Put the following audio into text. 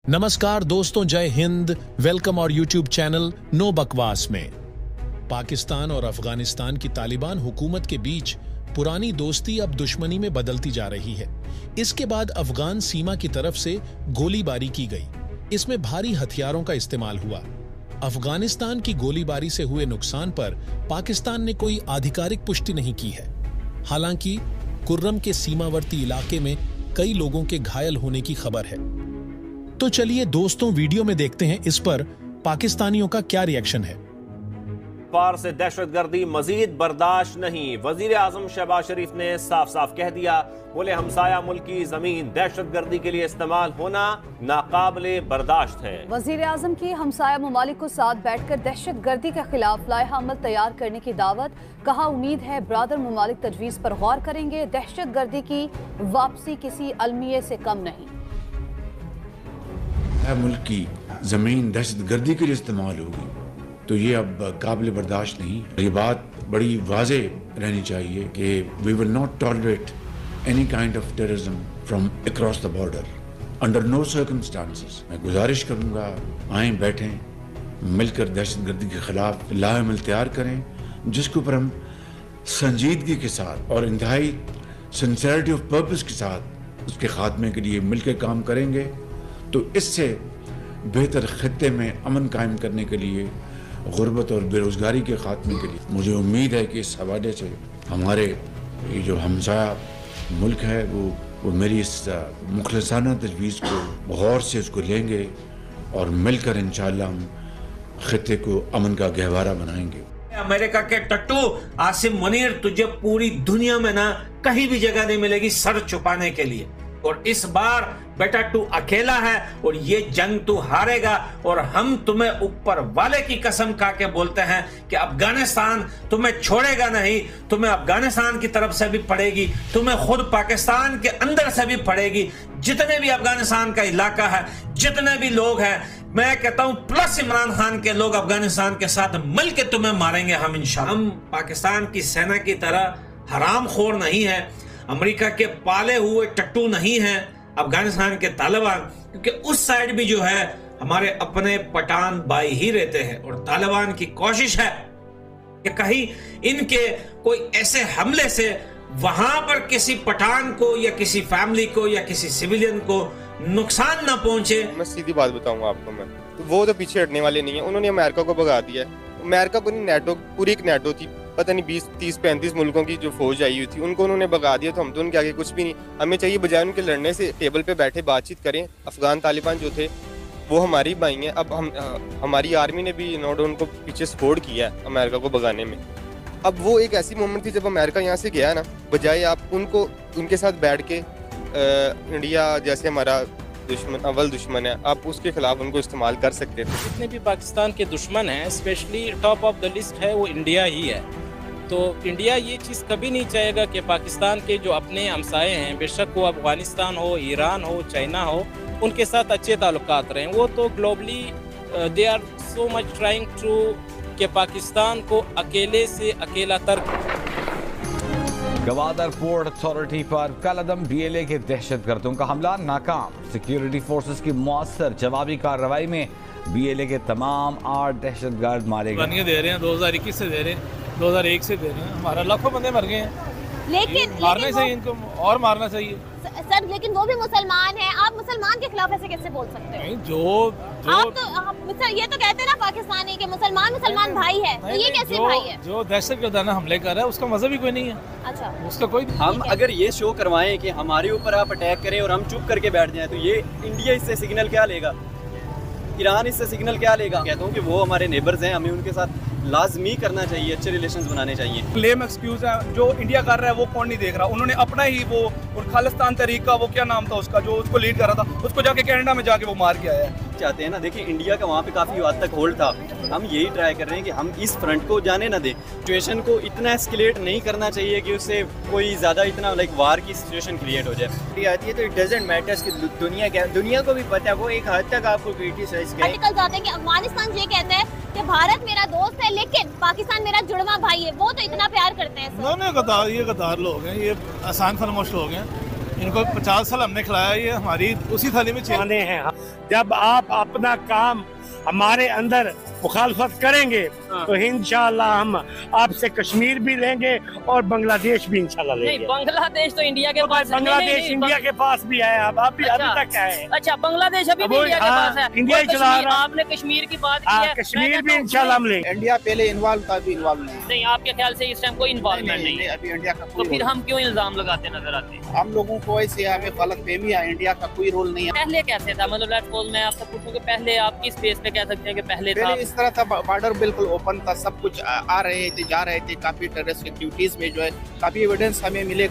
नमस्कार दोस्तों, जय हिंद। वेलकम और यूट्यूब चैनल नो बकवास में। पाकिस्तान और अफगानिस्तान की तालिबान हुकूमत के बीच पुरानी दोस्ती अब दुश्मनी में बदलती जा रही है। इसके बाद अफगान सीमा की तरफ से गोलीबारी की गई। इसमें भारी हथियारों का इस्तेमाल हुआ। अफगानिस्तान की गोलीबारी से हुए नुकसान पर पाकिस्तान ने कोई आधिकारिक पुष्टि नहीं की है। हालांकि कुर्रम के सीमावर्ती इलाके में कई लोगों के घायल होने की खबर है। तो चलिए दोस्तों, वीडियो में देखते हैं इस पर पाकिस्तानियों का क्या रिएक्शन है। पार से दहशतगर्दी मजीद बर्दाश्त नहीं। वजीर आजम शहबाज शरीफ ने साफ साफ कह दिया, बोले हमसाया मुल्क की जमीन दहशतगर्दी के लिए इस्तेमाल होना नाकाबिले बर्दाश्त है। वजीर आजम की हमसाया ममालिक को साथ बैठकर दहशतगर्दी के खिलाफ लाइहा अमल तैयार करने की दावत। कहा, उम्मीद है ब्रादर ममालिक तजवीज पर गौर करेंगे। दहशतगर्दी की वापसी किसी अलमिये से कम नहीं। मुल्क की जमीन दहशतगर्दी के लिए इस्तेमाल होगी तो ये अब काबिल बर्दाश्त नहीं। ये बात बड़ी वाजे रहनी चाहिए कि we will not tolerate any kind of terrorism from across the border under no circumstances. मैं गुजारिश करूंगा, आए बैठें, मिलकर दहशतगर्दी के खिलाफ लाअमल तैयार करें, जिसके ऊपर हम संजीदगी के साथ और इंतहाई सिंसेरिटी ऑफ पर्पस के साथ उसके खात्मे के लिए मिलकर काम करेंगे तो इससे बेहतर खित्ते में अमन कायम करने के लिए, गुर्बत और बेरोजगारी के खात्मे के लिए मुझे उम्मीद है कि इस हवाले से हमारे ये जो हमसाया मुल्क है वो मेरी इस मुखलसाना तजवीज़ को गौर से उसको लेंगे और मिलकर इंशाअल्लाह हम खित्ते को अमन का गहवारा बनाएंगे। अमेरिका के टट्टू आसिम मुनीर, तुझे पूरी दुनिया में ना कहीं भी जगह नहीं मिलेगी सर छुपाने के लिए। और इस बार बेटा तू अकेला है और ये जंग तू हारेगा। और हम तुम्हें ऊपर वाले की कसम खा के बोलते हैं कि अफगानिस्तान तुम्हें छोड़ेगा नहीं। तुम्हें अफगानिस्तान की तरफ से भी पड़ेगी, तुम्हें खुद पाकिस्तान के अंदर से भी पड़ेगी। जितने भी अफगानिस्तान का इलाका है, जितने भी लोग हैं, मैं कहता हूं प्लस इमरान खान के लोग अफगानिस्तान के साथ मिलकर तुम्हें मारेंगे हम इंशाअल्लाह। हम पाकिस्तान की सेना की तरह हरामखोर नहीं है, अमेरिका के पाले हुए टट्टू नहीं है अफगानिस्तान के तालिबान, क्योंकि उस साइड भी जो है हमारे अपने पठान भाई ही रहते हैं। और तालिबान की कोशिश है कि कहीं इनके कोई ऐसे हमले से वहां पर किसी पठान को या किसी फैमिली को या किसी सिविलियन को नुकसान ना पहुंचे। मैं सीधी बात बताऊंगा आपको, मैं तो वो तो पीछे हटने वाले नहीं है। उन्होंने अमेरिका को भगा दिया है। अमेरिका को नहीं, नेटो पूरी एक नेटो थी, पता नहीं 20, 30, 35 मुल्कों की जो फौज आई हुई थी, उनको उन्होंने भगा दिया। तो हम तो उनके आगे कुछ भी नहीं। हमें चाहिए बजाय उनके लड़ने से टेबल पे बैठे बातचीत करें। अफगान तालिबान जो थे वो हमारी भाई हैं। अब हमारी आर्मी ने भी नोट उनको पीछे सपोर्ट किया है अमेरिका को भगाने में। अब वो एक ऐसी मोमेंट थी जब अमेरिका यहाँ से गया ना, बजाय आप उनको उनके साथ बैठ के इंडिया जैसे हमारा दुश्मन, अव्वल दुश्मन है, आप उसके खिलाफ उनको इस्तेमाल कर सकते थे। जितने भी पाकिस्तान के दुश्मन हैं, specially top of the list है वो इंडिया ही है। तो इंडिया ये चीज़ कभी नहीं चाहेगा कि पाकिस्तान के जो अपने हमसाए हैं, बेशक वो अफगानिस्तान हो, ईरान हो, चाइना हो, उनके साथ अच्छे ताल्लुकात रहें। वो तो globally they are so much trying to कि पाकिस्तान को अकेले से अकेला तर्क। गवादर पोर्ट अथॉरिटी पर कलअदम BLA के दहशतगर्दों का हमला नाकाम। सिक्योरिटी फोर्सेस की मौसर जवाबी कार्रवाई में BLA के तमाम 8 दहशतगर्द मारे गए। दे रहे हैं 2021 से दे रहे हैं, 2001 से दे रहे हैं। हमारा लाखों बंदे मर गए हैं। लेकिन मारने चाहिए इनको और मारना चाहिए सर। लेकिन वो भी मुसलमान हैं, आप मुसलमान के खिलाफ ऐसे कैसे बोल सकते हैं? आप तो सर ये तो कहते हैं ना पाकिस्तानी के मुसलमान भाई है, तो ये कैसे भाई है? जो दहशतगर्दाना हमले कर रहा है उसका मजहब ही कोई नहीं है। अच्छा, उसका कोई हम अगर ये शो करवाएं कि हमारे ऊपर आप अटैक करें और हम चुप करके बैठ जाएं, तो ये इंडिया इससे सिग्नल क्या लेगा? ईरान इससे सिग्नल क्या लेगा? कहता हूँ कि वो हमारे नेबर्स हैं, हमें उनके साथ लाजमी करना चाहिए, अच्छे रिलेशंस बनाने चाहिए। लेम एक्सक्यूज है जो इंडिया कर रहा है वो कौन नहीं देख रहा। उन्होंने अपना ही वो और खालिस्तान तहरीक का वो क्या नाम था उसका, जो उसको लीड कर रहा था, उसको जाके कनाडा में जाके वो मार के आया है। चाहते हैं ना, देखिए इंडिया का वहाँ पे काफ़ी हद तक होल्ड था। हम यही ट्राई कर रहे हैं कि हम इस फ्रंट को जाने ना दें। सिचुएशन को इतना एस्केलेट नहीं करना चाहिए कि उससे कोई ज़्यादा इतना लाइक वार की सिचुएशन क्रिएट हो जाए। आती है तो इट डजंट मैटर्स कि दुनिया को भी पता है, वो एक हद तक आपको क्रिटिसाइज करें। आर्टिकल आते हैं कि अफगानिस्तान ये कहता है कि भारत मेरा दोस्त है लेकिन पाकिस्तान मेरा जुड़वा भाई है। वो तो इतना प्यार करते हैं। ये गद्दार लोग हैं, ये आसान फरमोश लोग हैं। इनको 50 साल हमने खिलाया, ये हमारी उसी थाली में खाने हैं। जब आप अपना काम हमारे अंदर मुखालफत करेंगे तो इंशाअल्लाह हम आपसे कश्मीर भी लेंगे और बांग्लादेश भी इंशाअल्लाह लेंगे। नहीं, बांग्लादेश तो इंडिया के पास, बांग्लादेश इंडिया के पास भी है। अब अभी तक है। अच्छा, बांग्लादेश अभी भी इंडिया के पास है। इंडिया ही चला रहा। आपने कश्मीर की बात की है, कश्मीर भी इंशाअल्लाह हम लेंगे। इंडिया पहले इन्वॉल्व था, अभी इन्वॉल्व नहीं। आपके ख्याल से इस टाइम कोई इन्वॉल्वमेंट नहीं है अभी इंडिया का? तो फिर हम क्यों इल्जाम लगाते नजर आते हैं? हम लोगों को ऐसे हमें गलतफहमी है, इंडिया का कोई रोल नहीं है। पहले कैसे था? मतलब लेट्स सपोज मैं आपसे पूछूं कि पहले आप किस बेस पे कह सकते हैं कि पहले था? इस तरह था, बॉर्डर बिल्कुल ओपन था, सब कुछ आ रहे थे, जा रहे थे। काफी टेररिस्ट एक्टिविटीज में जो है काफी एविडेंस हमें मिले।